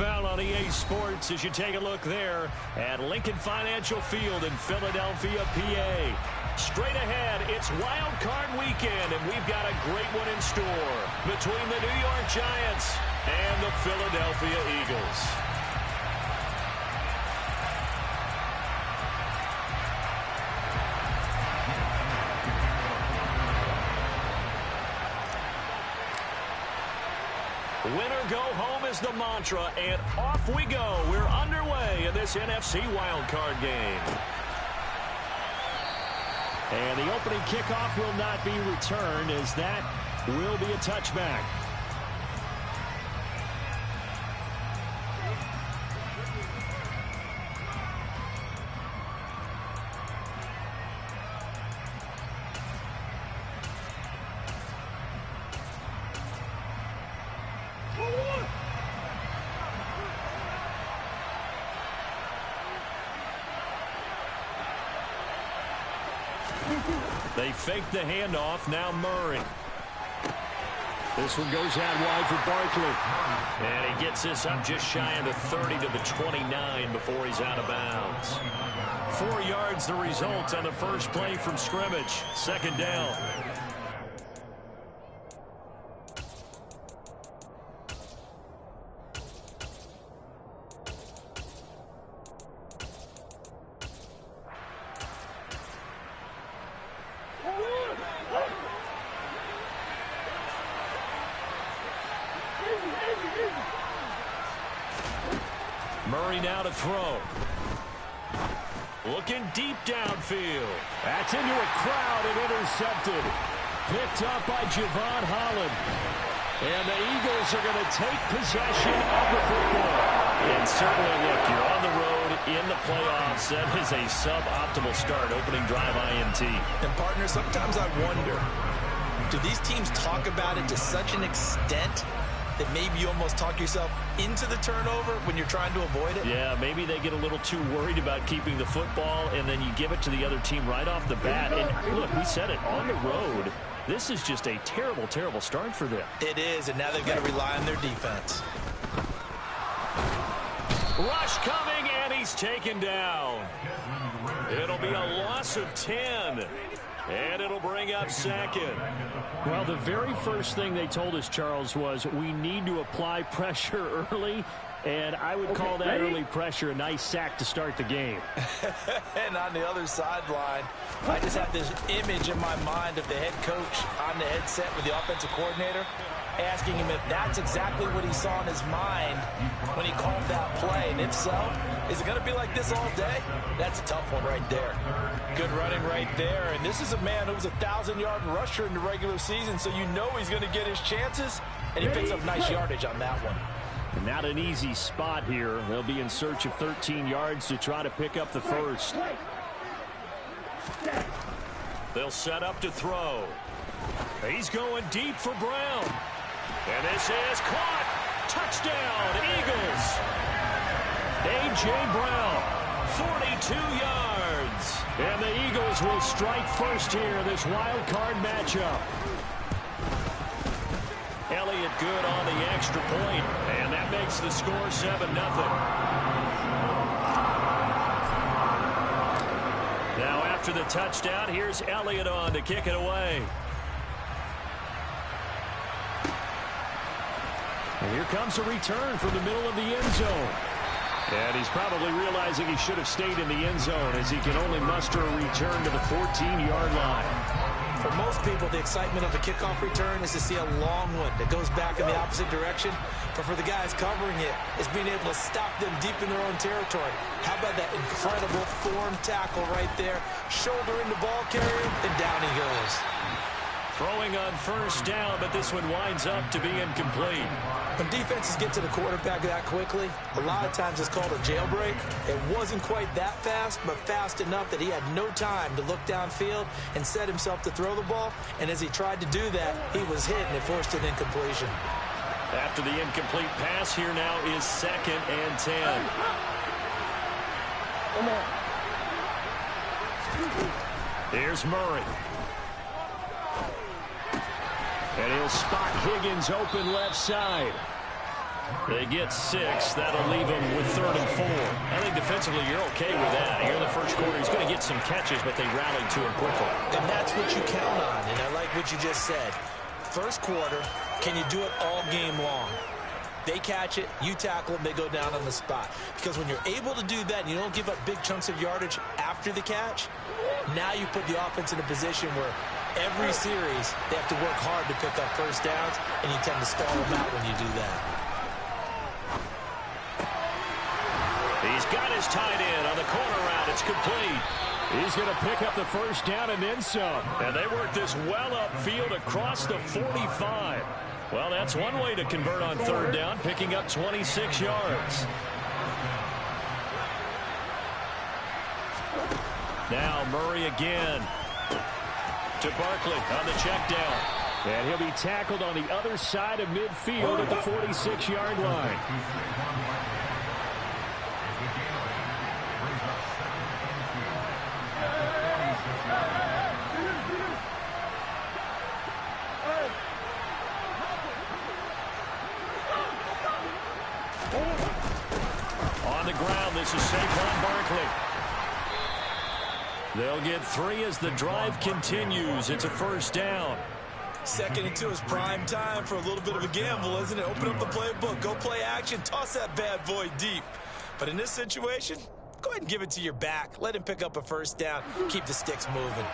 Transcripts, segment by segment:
found on EA Sports as you take a look there at Lincoln Financial Field in Philadelphia, PA. Straight ahead, it's Wild Card Weekend, and we've got a great one in store between the New York Giants and the Philadelphia Eagles. Winner go home is the mantra, and off we go. We're underway in this NFC wildcard game. And the opening kickoff will not be returned, as that will be a touchback. They fake the handoff. Now Murray. This one goes out wide for Barkley. And he gets this up just shy of the 30 to the 29 before he's out of bounds. 4 yards the result on the first play from scrimmage. Second down. Murray now to throw. Looking deep downfield. That's into a crowd and intercepted. Picked up by Javon Holland. And the Eagles are going to take possession of the football. And certainly, look, you're on the road in the playoffs. That is a suboptimal start. Opening drive INT. And partner, sometimes I wonder, do these teams talk about it to such an extent that maybe you almost talk yourself into the turnover when you're trying to avoid it? Yeah, maybe they get a little too worried about keeping the football, and then you give it to the other team right off the bat. And look, we said it, on the road, this is just a terrible, terrible start for them. It is, and now they've got to rely on their defense. Rush coming, and he's taken down. It'll be a loss of 10. And it'll bring up second. Well, the very first thing they told us, Charles, was we need to apply pressure early. And I would call that early pressure a nice sack to start the game. And on the other sideline, I just have this image in my mind of the head coach on the headset with the offensive coordinator, asking him if that's exactly what he saw in his mind when he called that play. And if so, is it going to be like this all day? That's a tough one right there. Good running right there. And this is a man who was a 1,000-yard rusher in the regular season, so you know he's going to get his chances, and he picks up nice yardage on that one. And not an easy spot here. They'll be in search of 13 yards to try to pick up the first. They'll set up to throw. He's going deep for Brown. And this is caught. Touchdown, Eagles. A.J. Brown, 42 yards. And the Eagles will strike first here in this wild card matchup. Elliott good on the extra point, and that makes the score 7-0. Now after the touchdown, here's Elliott on to kick it away. And here comes a return from the middle of the end zone. And he's probably realizing he should have stayed in the end zone, as he can only muster a return to the 14-yard line. For most people, the excitement of a kickoff return is to see a long one that goes back in the opposite direction. But for the guys covering it, it's being able to stop them deep in their own territory. How about that incredible form tackle right there? Shouldering the ball carrier, and down he goes. Throwing on first down, but this one winds up to be incomplete. When defenses get to the quarterback that quickly, a lot of times it's called a jailbreak. It wasn't quite that fast, but fast enough that he had no time to look downfield and set himself to throw the ball. And as he tried to do that, he was hit, and it forced an incompletion. After the incomplete pass, here now is 2nd and 10. Here's Murray. And he'll spot Higgins open left side. They get 6. That'll leave them with 3rd and 4. I think defensively you're okay with that. Here in the first quarter, he's going to get some catches, but they rallied to him quickly. And that's what you count on, and I like what you just said. First quarter, can you do it all game long? They catch it, you tackle them, they go down on the spot. Because when you're able to do that and you don't give up big chunks of yardage after the catch, now you put the offense in a position where every series they have to work hard to pick up first downs, and you tend to stall them out when you do that. He's got his tight end on the corner route. It's complete. He's going to pick up the first down and then some. And they work this well upfield across the 45. Well, that's one way to convert on 3rd down, picking up 26 yards. Now Murray again to Barkley on the check down. And he'll be tackled on the other side of midfield at the 46-yard line. On the ground, this is Saquon Barkley. They'll get 3 as the drive continues. It's a first down. 2nd and 2 is prime time for a little bit of a gamble, isn't it? Open up the playbook, go play action, toss that bad boy deep. But in this situation, go ahead and give it to your back. Let him pick up a first down. Keep the sticks moving.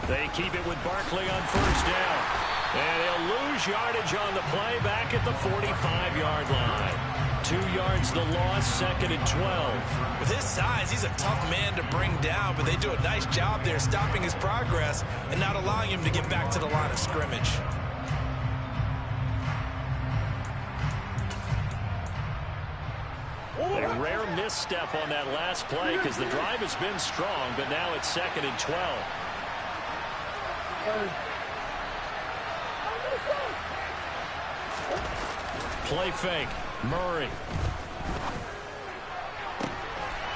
They keep it with Barkley on first down. And he'll lose yardage on the play back at the 45-yard line. 2 yards the loss, 2nd and 12. With his size, he's a tough man to bring down, but they do a nice job there stopping his progress and not allowing him to get back to the line of scrimmage. A rare misstep on that last play because the drive has been strong, but now it's 2nd and 12. Play fake. Murray.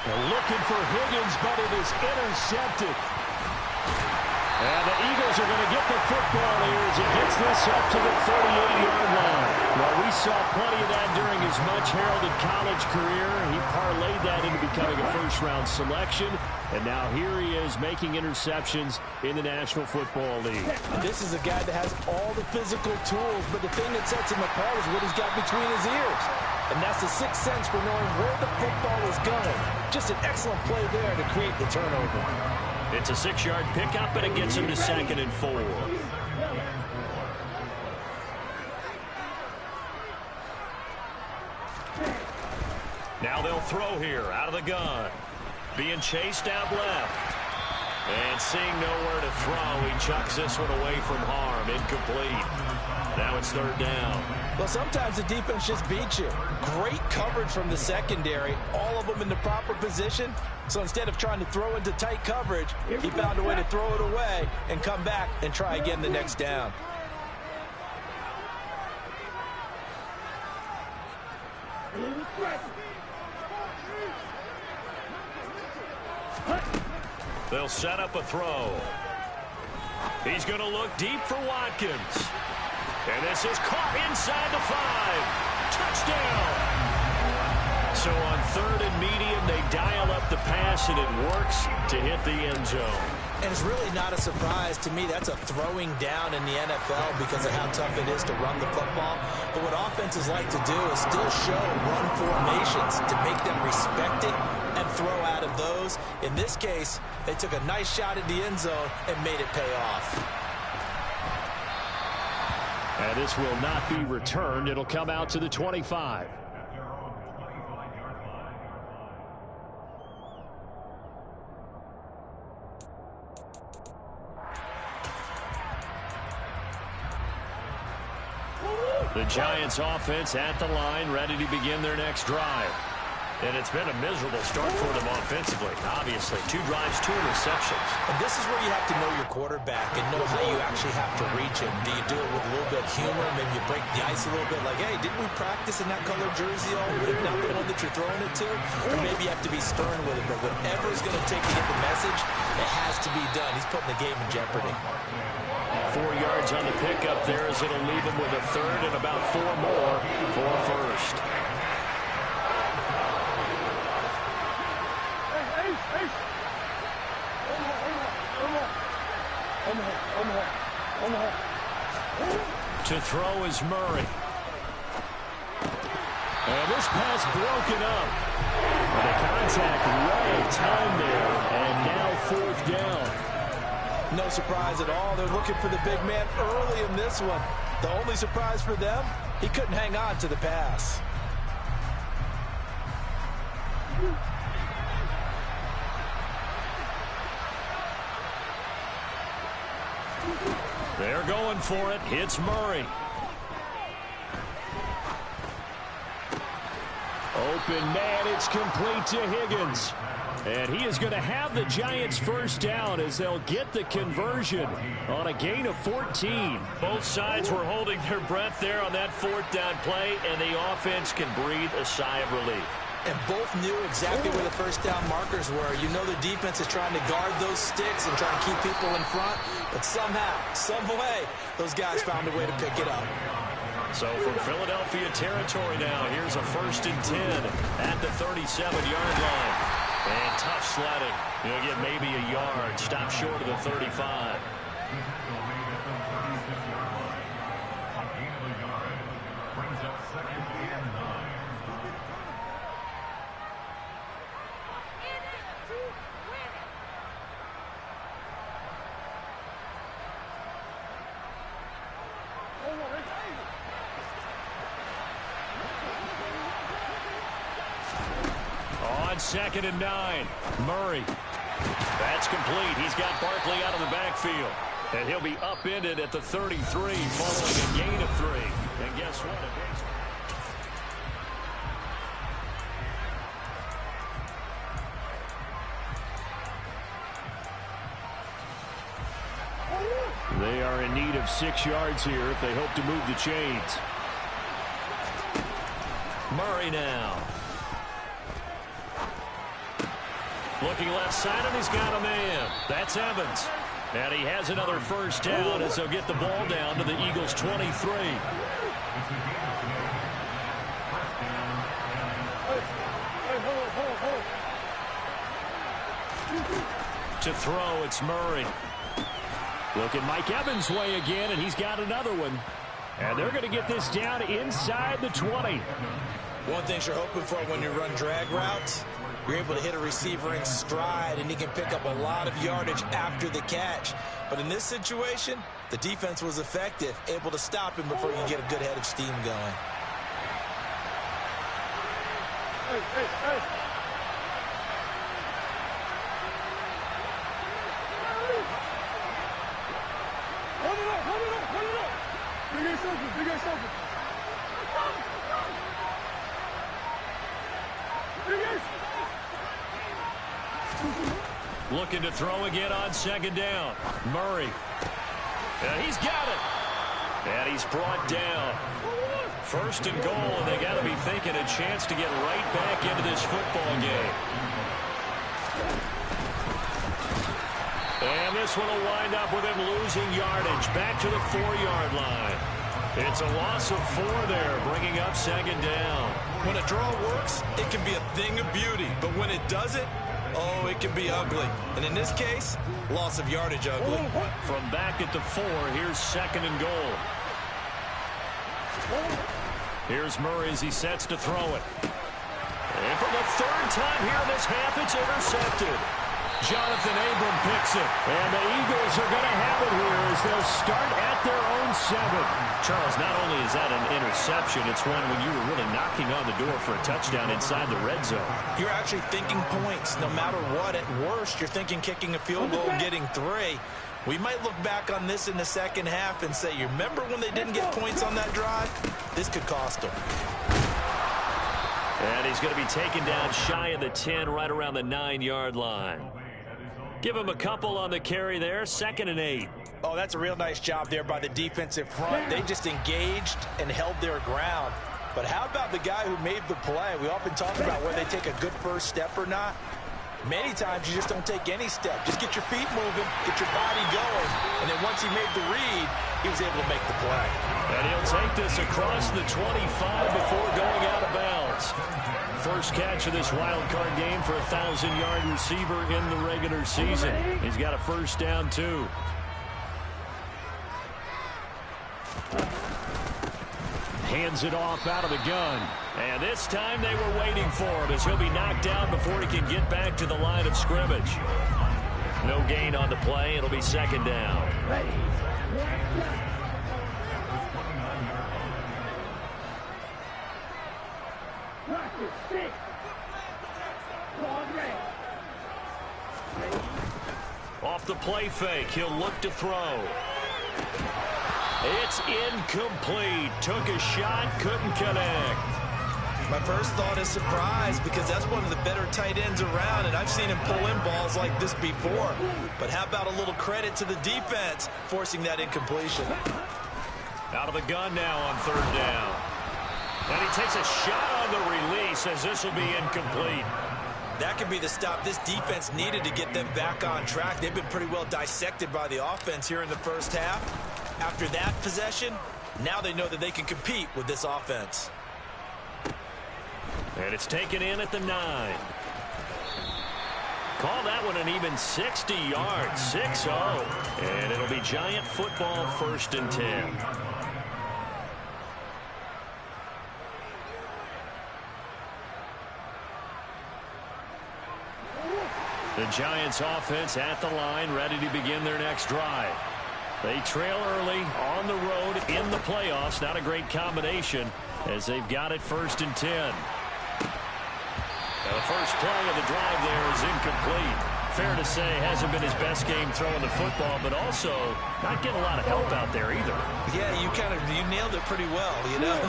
They're looking for Higgins, but it is intercepted. And the Eagles are going to get the football here as he gets this up to the 38-yard line. Well, we saw plenty of that during his much-heralded college career. He parlayed that into becoming a first-round selection. And now here he is making interceptions in the National Football League. This is a guy that has all the physical tools, but the thing that sets him apart is what he's got between his ears. And that's the sixth sense for knowing where the football is going. Just an excellent play there to create the turnover. It's a 6-yard pickup, and it gets him to 2nd and 4. Now they'll throw here out of the gun. Being chased out left. And seeing nowhere to throw, he chucks this one away from harm. Incomplete. Now it's 3rd down. Well, sometimes the defense just beats you. Great coverage from the secondary. All of them in the proper position. So instead of trying to throw into tight coverage, he found a way to throw it away and come back and try again the next down. They'll set up a throw. He's going to look deep for Watkins. And this is caught inside the 5. Touchdown. So on 3rd and medium, they dial up the pass, and it works to hit the end zone. And it's really not a surprise to me. That's a throwing down in the NFL because of how tough it is to run the football. But what offenses like to do is still show run formations to make them respect it and throw out of those. In this case, they took a nice shot at the end zone and made it pay off. And this will not be returned. It'll come out to the 25. The Giants offense at the line, ready to begin their next drive. And it's been a miserable start for them offensively. Obviously, 2 drives, 2 interceptions. And this is where you have to know your quarterback and know how you actually have to reach him. Do you do it with a little bit of humor? Maybe you break the ice a little bit like, hey, didn't we practice in that color jersey all week? Not the one that you're throwing it to? Or maybe you have to be stern with it. But whatever it's going to take to get the message, it has to be done. He's putting the game in jeopardy. 4 yards on the pickup there as it'll leave him with a third and about 4 more for a first. To throw is Murray. And this pass broken up. And the contact right of time there. And now 4th down. No surprise at all. They're looking for the big man early in this one. The only surprise for them, he couldn't hang on to the pass. They're going for it. It's Murray. Open man. It's complete to Higgins. And he is going to have the Giants first down as they'll get the conversion on a gain of 14. Both sides were holding their breath there on that 4th down play, and the offense can breathe a sigh of relief. And both knew exactly where the first down markers were. You know the defense is trying to guard those sticks and trying to keep people in front. But somehow, some way, those guys found a way to pick it up. So from Philadelphia territory now, here's a 1st and 10 at the 37-yard line. And tough sledding. He'll get maybe a yard. Stop short of the 35. On 2nd and 9, Murray. That's complete. He's got Barkley out of the backfield. And he'll be upended at the 33 following a gain of 3. And guess what? They are in need of 6 yards here if they hope to move the chains. Murray now. Looking left side, and he's got a man. That's Evans. And he has another first down as they'll get the ball down to the Eagles' 23. To throw, it's Murray. Looking Mike Evans' way again, and he's got another one. And they're going to get this down inside the 20. One thing you're hoping for when you run drag routes, you're able to hit a receiver in stride, and he can pick up a lot of yardage after the catch. But in this situation, the defense was effective, able to stop him before you get a good head of steam going. Hey. Hold it up. Big ass open. Looking to throw again on 2nd down. Murray. And he's got it. And he's brought down. 1st and goal, and they got to be thinking a chance to get right back into this football game. And this one will wind up with him losing yardage back to the 4-yard line. It's a loss of 4 there, bringing up 2nd down. When a draw works, it can be a thing of beauty. But when it doesn't, oh, it can be ugly. And in this case, loss of yardage ugly. From back at the 4, here's 2nd and goal. Here's Murray as he sets to throw it. And for the 3rd time here in this half, it's intercepted. Jonathan Abram picks it. And the Eagles are going to have it here as they'll start at their own 7. Charles, not only is that an interception, it's one when you were really knocking on the door for a touchdown inside the red zone. You're actually thinking points. No matter what, at worst, you're thinking kicking a field goal and getting 3. We might look back on this in the second half and say, you remember when they didn't get points on that drive? This could cost them. And he's going to be taken down shy of the 10, right around the 9-yard line. Give him a couple on the carry there, 2nd and 8. Oh, that's a real nice job there by the defensive front. They just engaged and held their ground. But how about the guy who made the play? We often talk about whether they take a good first step or not. Many times you just don't take any step. Just get your feet moving, get your body going. And then once he made the read, he was able to make the play. And he'll take this across the 25 before going out of bounds. First catch of this wild card game for a 1,000-yard receiver in the regular season. He's got a first down, too. Hands it off out of the gun. And this time they were waiting for him as he'll be knocked down before he can get back to the line of scrimmage. No gain on the play. It'll be 2nd down. Off the play fake, he'll look to throw. It's incomplete. Took a shot, couldn't connect. My first thought is surprise because that's one of the better tight ends around, and I've seen him pull in balls like this before. But how about a little credit to the defense forcing that incompletion? Out of the gun now on 3rd down. And he takes a shot on the release as this will be incomplete. That could be the stop this defense needed to get them back on track. They've been pretty well dissected by the offense here in the first half. After that possession, now they know that they can compete with this offense. And it's taken in at the 9. Call that one an even 60 yards, 6-0. And it'll be Giant football, 1st and 10. The Giants offense at the line, ready to begin their next drive. They trail early on the road in the playoffs. Not a great combination as they've got it 1st and 10. Now the first play of the drive there is incomplete. Fair to say, hasn't been his best game throwing the football, but also not getting a lot of help out there either. Yeah, you nailed it pretty well, you know.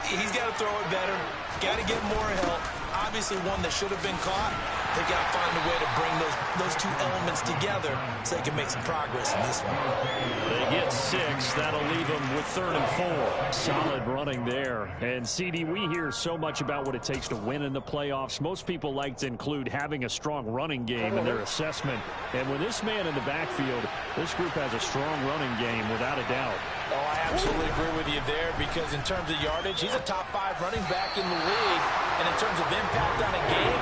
He's got to throw it better, got to get more help. Obviously one that should have been caught. They got to find a way to bring those two elements together so they can make some progress in this one. They get 6. That'll leave them with 3rd and 4. Solid running there. And, CD, we hear so much about what it takes to win in the playoffs. Most people like to include having a strong running game in their assessment. And with this man in the backfield, this group has a strong running game without a doubt. Oh, I absolutely agree with you there because in terms of yardage, he's a top 5 running back in the league. And in terms of impact on a game,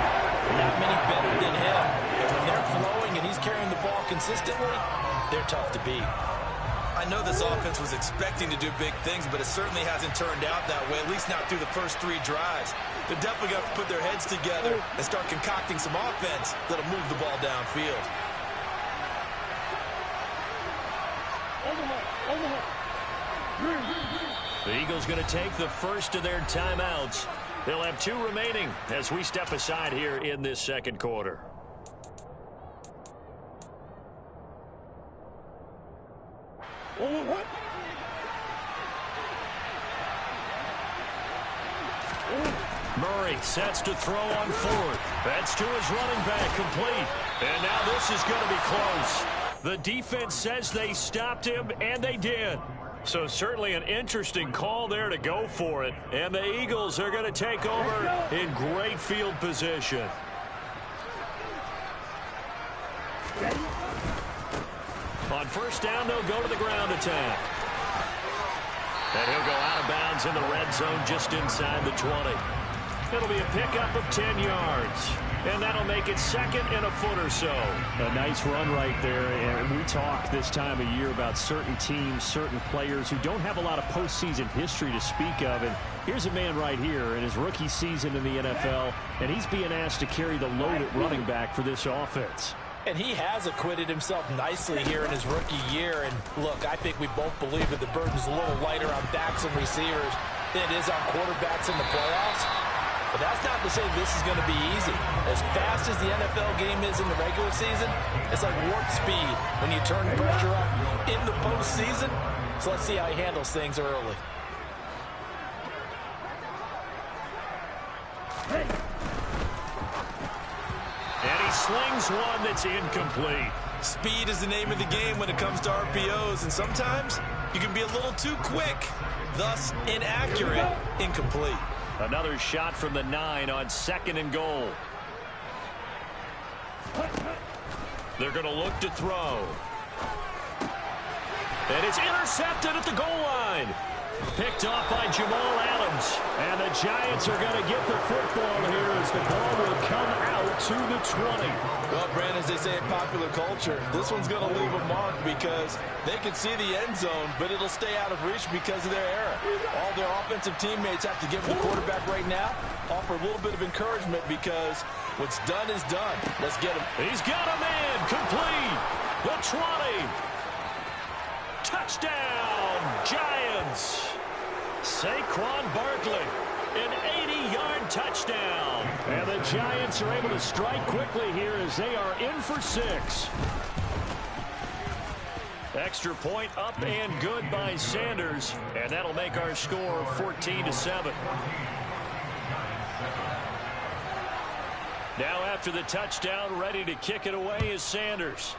not many better than him. And when they're flowing and he's carrying the ball consistently, they're tough to beat. I know this offense was expecting to do big things, but it certainly hasn't turned out that way, at least not through the first 3 drives. They're definitely going to put their heads together and start concocting some offense that'll move the ball downfield. The Eagles going to take the first of their timeouts. They'll have 2 remaining as we step aside here in this 2nd quarter. Murray sets to throw on 4th. That's to his running back, complete. And now this is going to be close. The defense says they stopped him, and they did. So certainly an interesting call there to go for it. And the Eagles are going to take over in great field position. On 1st down, they'll go to the ground attack. And he'll go out of bounds in the red zone just inside the 20. It'll be a pickup of 10 yards. And that'll make it 2nd and a foot or so. A nice run right there. And we talk this time of year about certain teams, certain players who don't have a lot of postseason history to speak of. And here's a man right here in his rookie season in the NFL. And he's being asked to carry the load at running back for this offense. And he has acquitted himself nicely here in his rookie year. And look, I think we both believe that the burden's a little lighter on backs and receivers than it is on quarterbacks in the playoffs. But that's not to say this is going to be easy. As fast as the NFL game is in the regular season, it's like warp speed when you turn pressure up in the postseason. So let's see how he handles things early. And he slings one that's incomplete. Speed is the name of the game when it comes to RPOs, and sometimes you can be a little too quick, thus inaccurate, incomplete. Another shot from the 9 on 2nd and goal. They're going to look to throw. And it's intercepted at the goal line. Picked off by Jamal Adams. And the Giants are going to get the football here as the ball will come out to the 20. Well, Brandon, as they say in popular culture, this one's going to leave a mark because they can see the end zone, but it'll stay out of reach because of their error. All their offensive teammates have to give the quarterback right now, offer a little bit of encouragement because what's done is done. Let's get him. He's got a man. Complete. The 20. Touchdown, Giants. Saquon Barkley, an 80-yard touchdown. And the Giants are able to strike quickly here as they are in for 6. Extra point up and good by Sanders. And that'll make our score 14-7. Now after the touchdown, ready to kick it away is Sanders.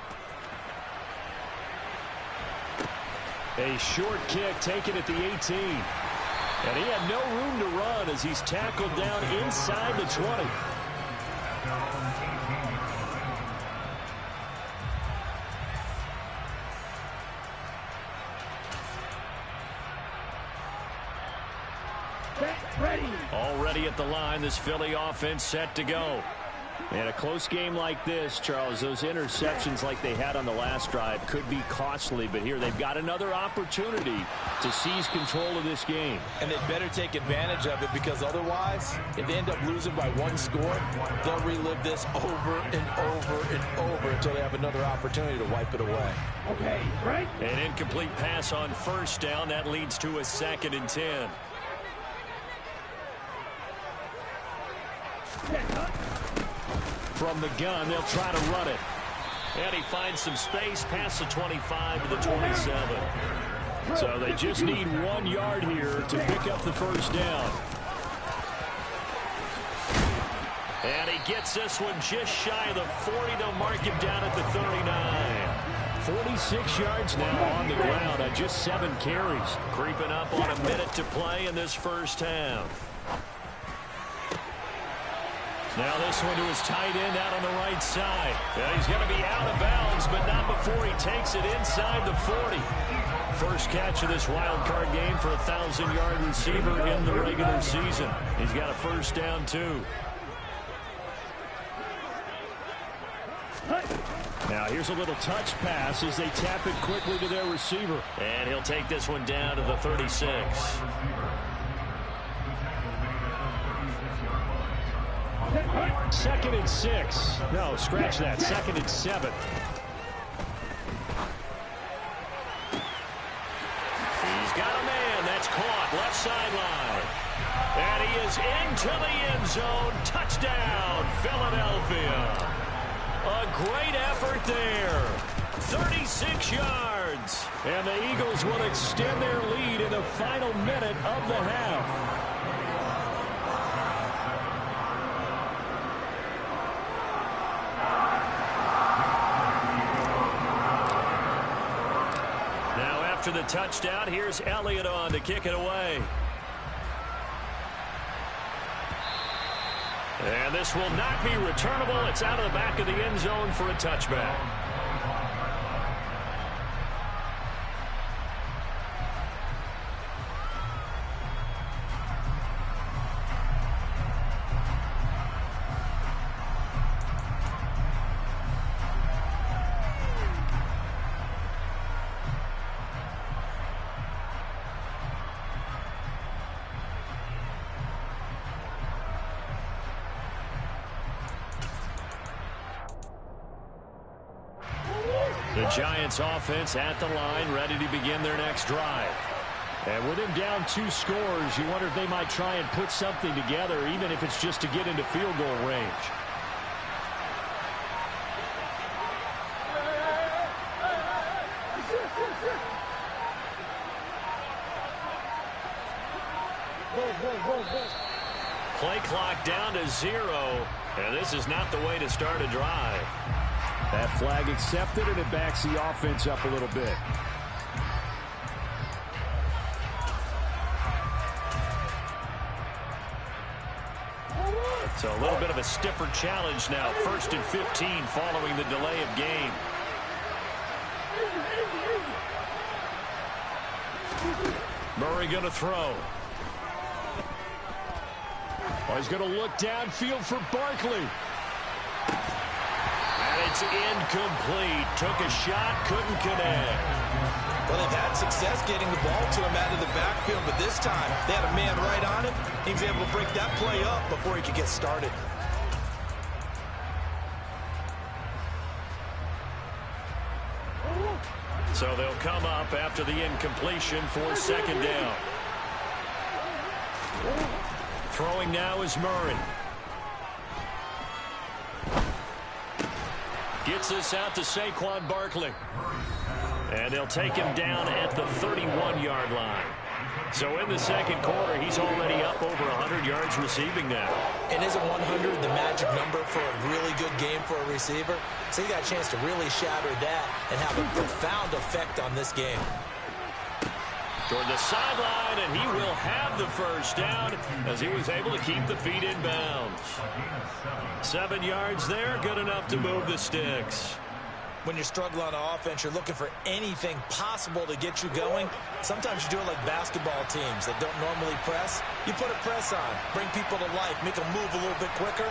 A short kick taken at the 18. And he had no room to run as he's tackled down inside the 20. Already at the line, this Philly offense set to go. In a close game like this, Charles, those interceptions like they had on the last drive could be costly, but here they've got another opportunity to seize control of this game. And they better take advantage of it because otherwise, if they end up losing by 1 score, they'll relive this over and over and over until they have another opportunity to wipe it away. Okay, right? An incomplete pass on 1st down. That leads to a 2nd and 10. From the gun, they'll try to run it. And he finds some space past the 25 to the 27. So they just need 1 yard here to pick up the 1st down. And he gets this one just shy of the 40. They'll mark him down at the 39. 46 yards now on the ground on just 7 carries. Creeping up on a minute to play in this 1st half. Now this one to his tight end out on the right side. Yeah, he's going to be out of bounds, but not before he takes it inside the 40. First catch of this wild card game for a 1,000-yard receiver in the regular season. He's got a 1st down, too. Now here's a little touch pass as they tap it quickly to their receiver. And he'll take this one down to the 36. 2nd and 6. No, scratch that. 2nd and 7. He's got a man. That's caught. Left sideline. And he is into the end zone. Touchdown, Philadelphia. A great effort there. 36 yards. And the Eagles will extend their lead in the final minute of the half. After the touchdown, here's Elliott on to kick it away. And this will not be returnable. It's out of the back of the end zone for a touchback. The Giants offense at the line, ready to begin their next drive. And with him down 2 scores, you wonder if they might try and put something together, even if it's just to get into field goal range. Play clock down to 0, and this is not the way to start a drive. That flag accepted, and it backs the offense up a little bit. So a little bit of a stiffer challenge now. 1st and 15 following the delay of game. Murray going to throw. Oh, he's going to look downfield for Barkley. And it's incomplete. Took a shot, couldn't connect. Well, they've had success getting the ball to him out of the backfield, but this time they had a man right on him. He was able to break that play up before he could get started. So they'll come up after the incompletion for 2nd down. Throwing now is Murray. Gets this out to Saquon Barkley. And they'll take him down at the 31-yard line. So in the 2nd quarter, he's already up over 100 yards receiving now. And isn't 100 the magic number for a really good game for a receiver? So he got a chance to really shatter that and have a profound effect on this game. Toward the sideline, and he will have the 1st down as he was able to keep the feet in bounds. 7 yards there, good enough to move the sticks. When you're struggling on offense, you're looking for anything possible to get you going. Sometimes you do it like basketball teams that don't normally press. You put a press on, bring people to life, make them move a little bit quicker.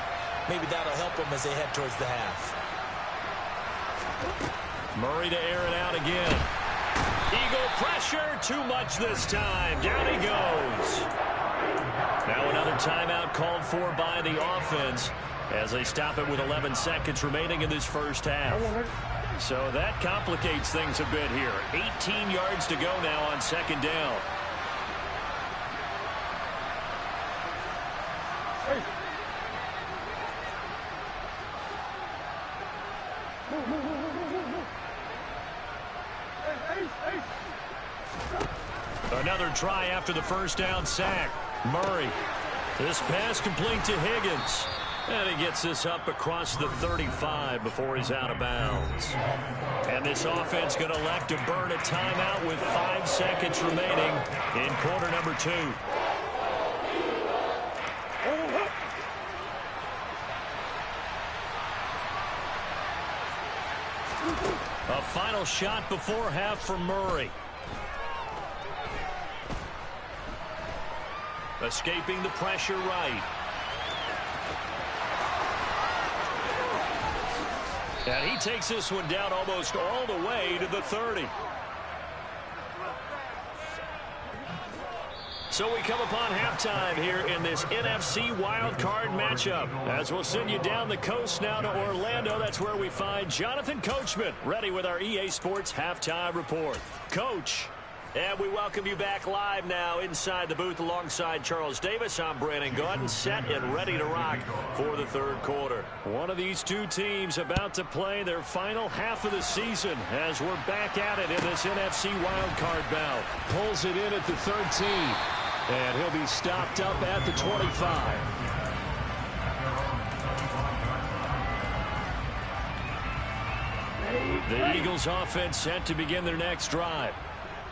Maybe that'll help them as they head towards the half. Murray to air it out again. Eagle pressure, too much this time. Down he goes. Now another timeout called for by the offense as they stop it with 11 seconds remaining in this 1st half. So that complicates things a bit here. 18 yards to go now on 2nd down. Another try after the 1st down sack. Murray. This pass complete to Higgins. And he gets this up across the 35 before he's out of bounds. And this offense going to elect to burn a timeout with 5 seconds remaining in quarter number 2. A final shot before half from Murray. Escaping the pressure right. And he takes this one down almost all the way to the 30. So we come upon halftime here in this NFC wildcard matchup. As we'll send you down the coast now to Orlando. That's where we find Jonathan Coachman ready with our EA Sports Halftime Report. Coach. And we welcome you back live now inside the booth alongside Charles Davis. I'm Brandon Gaudin, set and ready to rock for the 3rd quarter. One of these two teams about to play their final half of the season as we're back at it in this NFC wildcard bout. Pulls it in at the 13. And he'll be stopped up at the 25. The Eagles offense set to begin their next drive.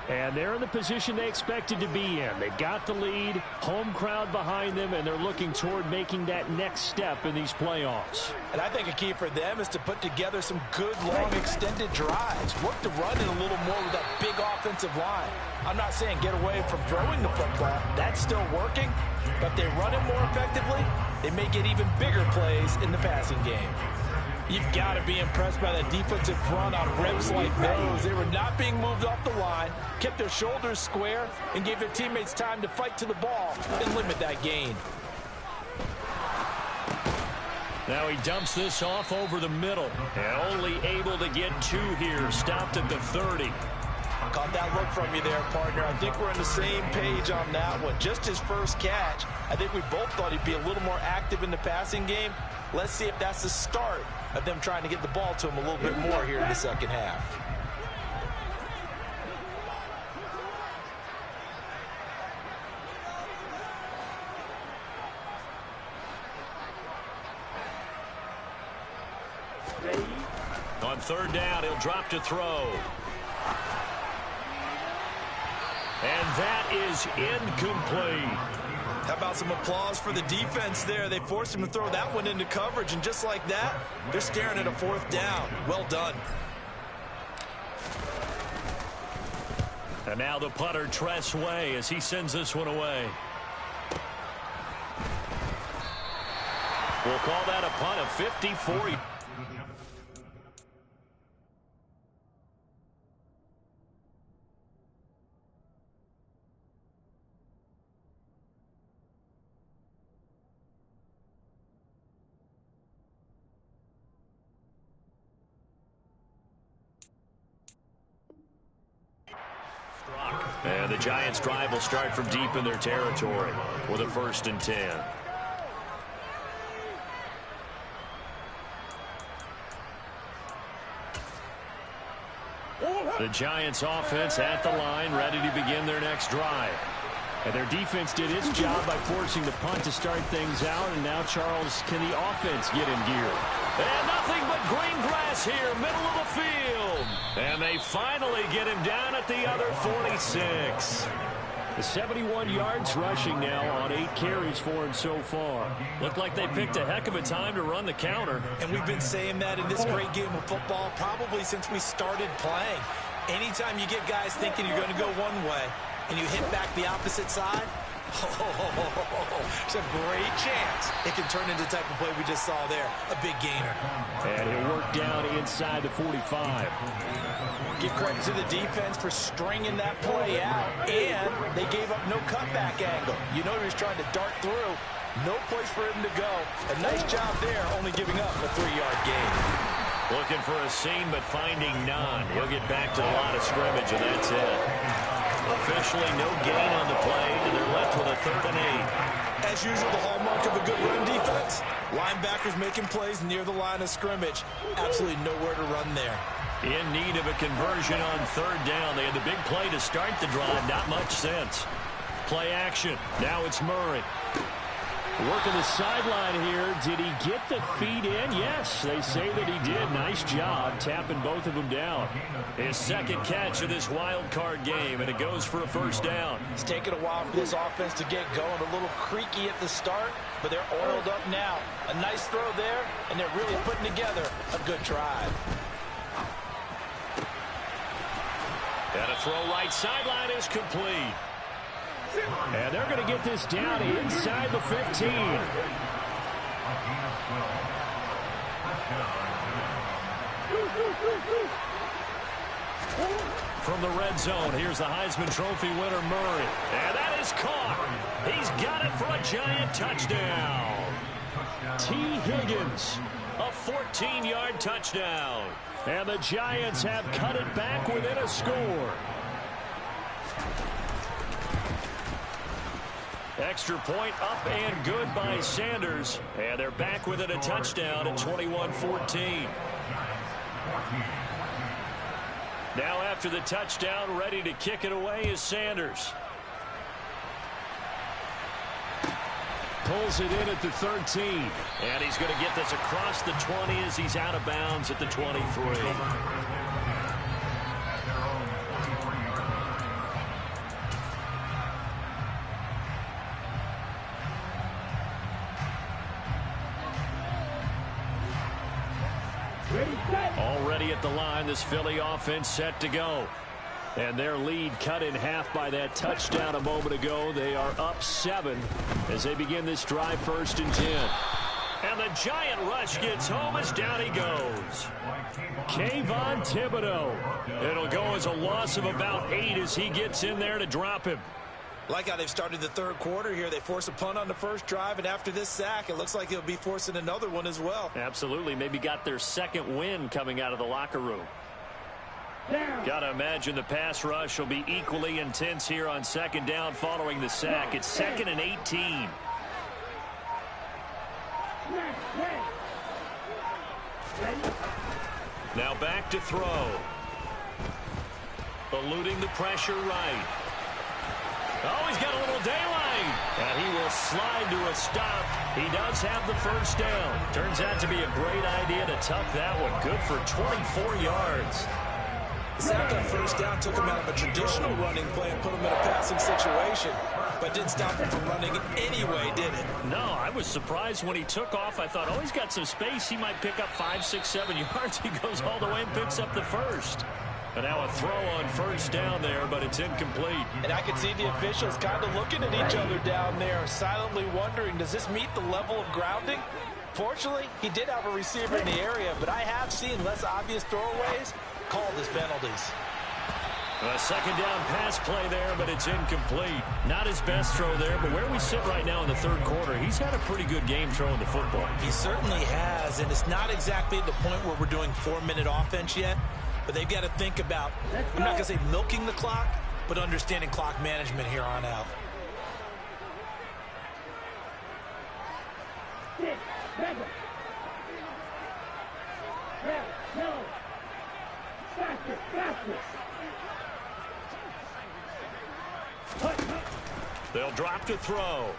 And they're in the position they expected to be in. They've got the lead, home crowd behind them, and they're looking toward making that next step in these playoffs. And I think a key for them is to put together some good, long, extended drives. Work the run in a little more with that big offensive line. I'm not saying get away from throwing the football. That's still working. But if they run it more effectively, they may get even bigger plays in the passing game. You've got to be impressed by that defensive front on reps like those. They were not being moved off the line, kept their shoulders square, and gave their teammates time to fight to the ball and limit that gain. Now he dumps this off over the middle. And only able to get 2 here. Stopped at the 30. Caught that look from you there, partner. I think we're on the same page on that one. Just his first catch. I think we both thought he'd be a little more active in the passing game. Let's see if that's the start of them trying to get the ball to him a little bit more here in the 2nd half. On third down, he'll drop to throw. And that is incomplete. How about some applause for the defense there? They forced him to throw that one into coverage, and just like that, they're staring at a fourth down. Well done. And now the punter, Tress Way, as he sends this one away. We'll call that a punt of 54. And the Giants' drive will start from deep in their territory with a 1st and 10. The Giants' offense at the line, ready to begin their next drive. And their defense did its job by forcing the punt to start things out. And now, Charles, can the offense get in gear? And nothing but green grass here, middle of the field. And they finally get him down at the other 46. The 71 yards rushing now on 8 carries for him so far. Looked like they picked a heck of a time to run the counter. And we've been saying that in this great game of football probably since we started playing. Anytime you get guys thinking you're going to go one way and you hit back the opposite side, it's a great chance it can turn into the type of play we just saw there, a big gainer. And he'll work down inside the 45. Give credit to the defense for stringing that play out, and they gave up no cutback angle. You know he was trying to dart through. No place for him to go. A nice job there, only giving up a 3-yard gain. Looking for a seam, but finding none. He'll get back to the line of scrimmage, and that's it. Officially no gain on the play, and they're left with a 3rd and 8. As usual, the hallmark of a good run defense. Linebackers making plays near the line of scrimmage. Absolutely nowhere to run there. In need of a conversion on 3rd down. They had the big play to start the drive. Not much sense. Play action. Now it's Murray. Working the sideline here. Did he get the feet in? Yes, they say that he did. Nice job tapping both of them down. His 2nd catch of this wild card game, and it goes for a 1st down. It's taken a while for this offense to get going. A little creaky at the start, but they're oiled up now. A nice throw there, and they're really putting together a good drive. And a throw right sideline is complete. And they're going to get this down inside the 15. From the red zone, here's the Heisman Trophy winner, Murray. And that is caught. He's got it for a Giant touchdown. T. Higgins, a 14-yard touchdown. And the Giants have cut it back within a score. Extra point up and good by Sanders. And they're back within a touchdown at 21-14. Now after the touchdown, ready to kick it away is Sanders. Pulls it in at the 13. And he's going to get this across the 20 as he's out of bounds at the 23. Already at the line, this Philly offense set to go. And their lead cut in half by that touchdown a moment ago. They are up 7 as they begin this drive 1st and 10. And the Giant rush gets home as down he goes. Kayvon Thibodeaux. It'll go as a loss of about 8 as he gets in there to drop him. Like how they've started the 3rd quarter here. They force a punt on the 1st drive, and after this sack, it looks like they'll be forcing another one as well. Absolutely. Maybe got their 2nd win coming out of the locker room. Got to imagine the pass rush will be equally intense here on 2nd down following the sack. It's 2nd and 18. Now back to throw. Eluding the pressure right. Oh, he's got a little daylight. And he will slide to a stop. He does have the first down. Turns out to be a great idea to tuck that one. Good for 24 yards. The sack on first down took him out of a traditional running play and put him in a passing situation, but didn't stop him from running anyway, did it? No, I was surprised when he took off. I thought, oh, he's got some space. He might pick up 5, 6, 7 yards. He goes all the way and picks up the first. And now a throw on first down there, but it's incomplete. And I could see the officials kind of looking at each other down there, silently wondering, does this meet the level of grounding? Fortunately, he did have a receiver in the area, but I have seen less obvious throwaways called as penalties. A second down pass play there, but it's incomplete. Not his best throw there, but where we sit right now in the third quarter, he's had a pretty good game throwing the football. He certainly has, and it's not exactly at the point where we're doing 4-minute offense yet, but they've got to think about, I'm not going to say milking the clock, but understanding clock management here on out. They'll drop to throw.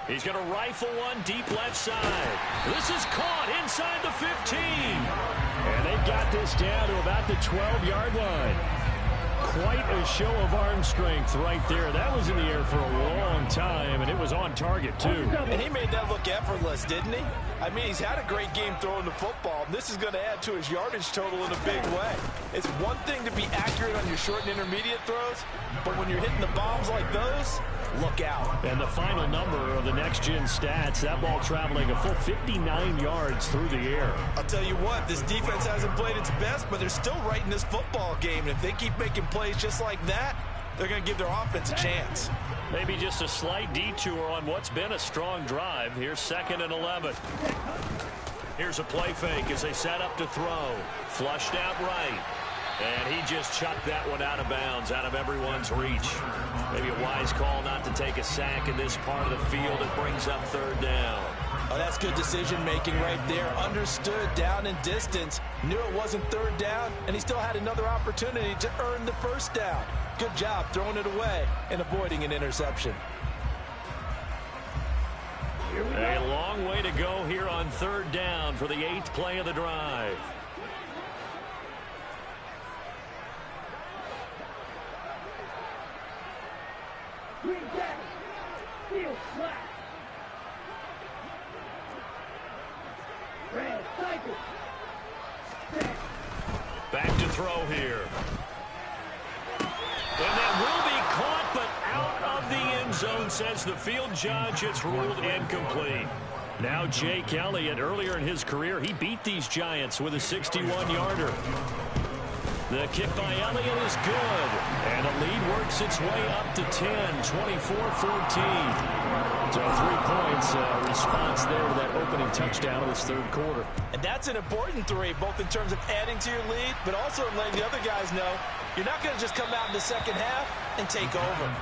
He's going to rifle one deep left side. This is caught inside the 15. And they've got this down to about the 12-yard line. Quite a show of arm strength right there. That was in the air for a long time, and it was on target, too. And he made that look effortless, didn't he? I mean, he's had a great game throwing the football, and this is going to add to his yardage total in a big way. It's one thing to be accurate on your short and intermediate throws, but when you're hitting the bombs like those, look out. And the final number of the next-gen stats, that ball traveling a full 59 yards through the air. I'll tell you what, this defense hasn't played its best, but they're still right in this football game. And if they keep making plays just like that, they're going to give their offense a chance. Maybe just a slight detour on what's been a strong drive. Here's 2nd and 11. Here's a play fake as they set up to throw. Flushed out right. And he just chucked that one out of bounds, out of everyone's reach. Maybe a wise call not to take a sack in this part of the field. It brings up 3rd down. Oh, that's good decision-making right there. Understood down and distance. Knew it wasn't 3rd down, and he still had another opportunity to earn the 1st down. Good job throwing it away and avoiding an interception. A long way to go here on 3rd down for the 8th play of the drive. Back to throw here. And that will be caught, but out of the end zone, says the field judge. It's ruled incomplete. Now Jake Elliott, earlier in his career, he beat these Giants with a 61-yarder. The kick by Elliott is good. And the lead works its way up to 10, 24-14. So 3 points response there to that opening touchdown of this 3rd quarter. And that's an important 3, both in terms of adding to your lead, but also in letting the other guys know you're not going to just come out in the second half and take over.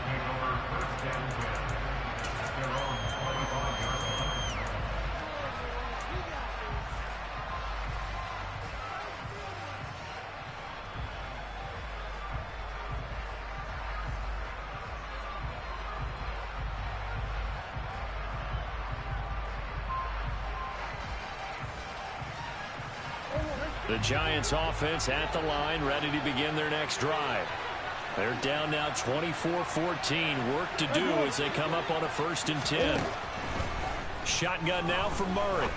The Giants offense at the line, ready to begin their next drive. They're down now 24-14. Work to do as they come up on a 1st and 10. Shotgun now from Murray.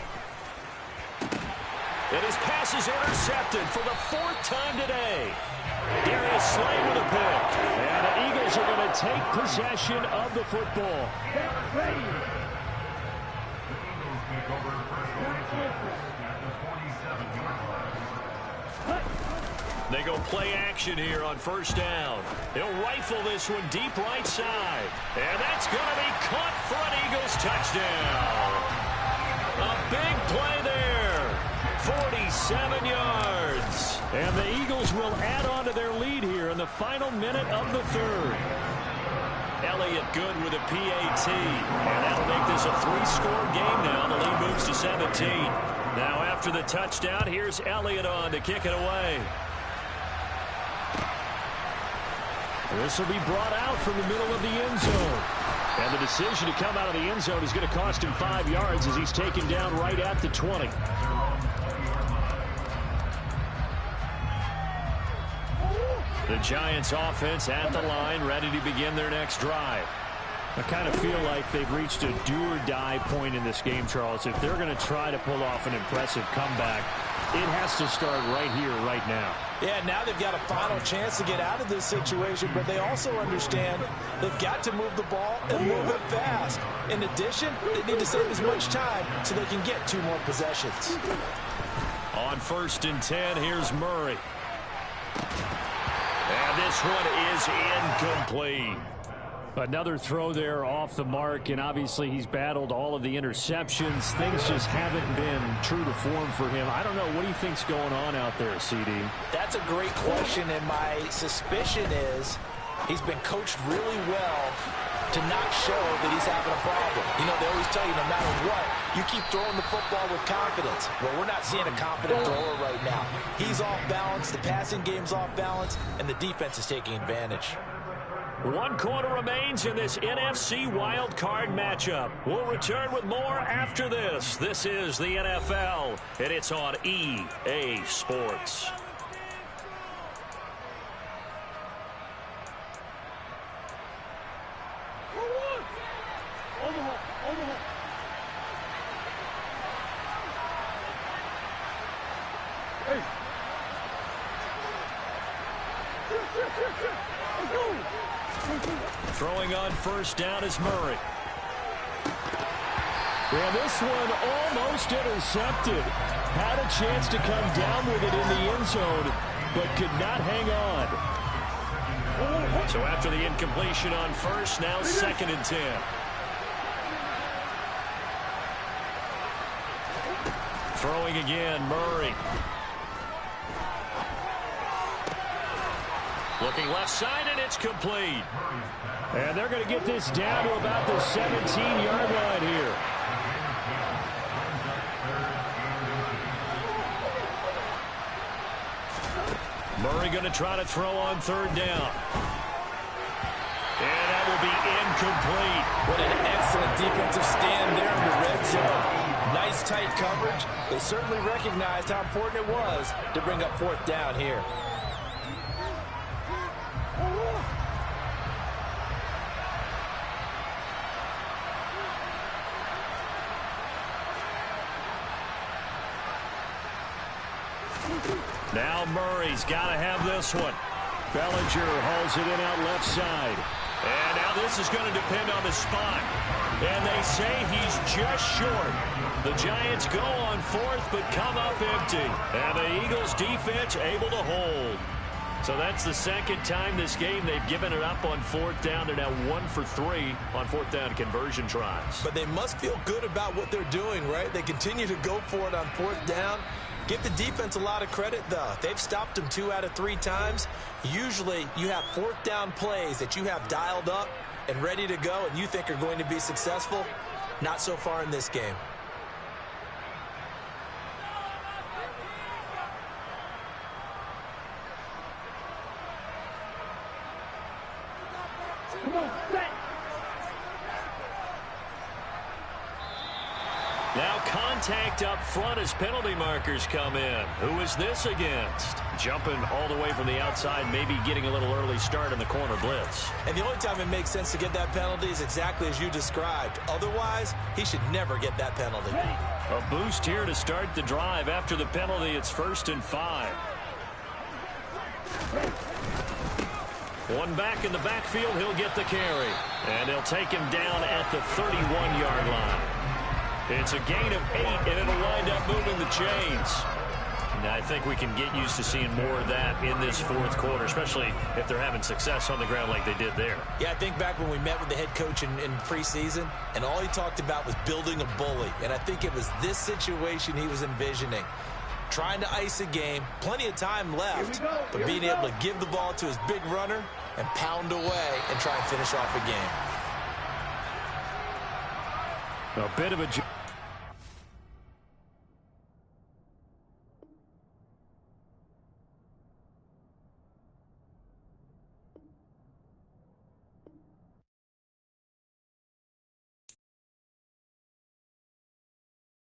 And his pass is intercepted for the 4th time today. Darius Slay with a pick. And the Eagles are going to take possession of the football. They go play action here on 1st down. He'll rifle this one deep right side. And that's going to be caught for an Eagles touchdown. A big play there. 47 yards. And the Eagles will add on to their lead here in the final minute of the 3rd. Elliott good with a PAT. And that'll make this a 3-score game now. The lead moves to 17. Now after the touchdown, here's Elliott on to kick it away. This will be brought out from the middle of the end zone. And the decision to come out of the end zone is going to cost him 5 yards as he's taken down right at the 20. The Giants offense at the line, ready to begin their next drive. I kind of feel like they've reached a do-or-die point in this game, Charles. If they're going to try to pull off an impressive comeback, it has to start right here, right now. Yeah, now they've got a final chance to get out of this situation, but they also understand they've got to move the ball and move it fast. In addition, they need to save as much time so they can get 2 more possessions. On 1st and 10, here's Murray. And this one is incomplete. Another throw there off the mark, and obviously he's battled all of the interceptions. Things just haven't been true to form for him. I don't know. What do you think's going on out there, CD? That's a great question, and my suspicion is he's been coached really well to not show that he's having a problem. You know, they always tell you no matter what, you keep throwing the football with confidence. Well, we're not seeing a confident thrower right now. He's off balance, the passing game's off balance, and the defense is taking advantage. 1 quarter remains in this NFC Wild Card matchup. We'll return with more after this. This is the NFL, and it's on EA Sports. Throwing on 1st down is Murray. And this one almost intercepted. Had a chance to come down with it in the end zone, but could not hang on. So after the incompletion on 1st, now 2nd and 10. Throwing again, Murray. Looking left side, and it's complete. And they're going to get this down to about the 17-yard line here. Murray going to try to throw on 3rd down. And that will be incomplete. What an excellent defensive stand there in the red zone. Nice tight coverage. They certainly recognized how important it was to bring up 4th down here. Now Murray's got to have this one. Bellinger hauls it in out left side. And now this is going to depend on the spot. And they say he's just short. The Giants go on 4th but come up empty. And the Eagles defense able to hold. So that's the 2nd time this game they've given it up on 4th down. They're now 1 for 3 on 4th down conversion tries. But they must feel good about what they're doing, right? They continue to go for it on 4th down. Give the defense a lot of credit, though. They've stopped them 2 out of 3 times. Usually, you have 4th down plays that you have dialed up and ready to go and you think are going to be successful. Not so far in this game. Now contact up front as penalty markers come in. Who is this against? Jumping all the way from the outside, maybe getting a little early start in the corner blitz. And the only time it makes sense to get that penalty is exactly as you described. Otherwise, he should never get that penalty. A boost here to start the drive. After the penalty, it's 1st and 5. One back in the backfield, he'll get the carry. And they'll take him down at the 31-yard line. It's a gain of 8, and it'll wind up moving the chains. Now, I think we can get used to seeing more of that in this 4th quarter, especially if they're having success on the ground like they did there. Yeah, I think back when we met with the head coach in preseason, and all he talked about was building a bully. And I think it was this situation he was envisioning. Trying to ice a game, plenty of time left, but being able to give the ball to his big runner and pound away and try and finish off a game. A bit of a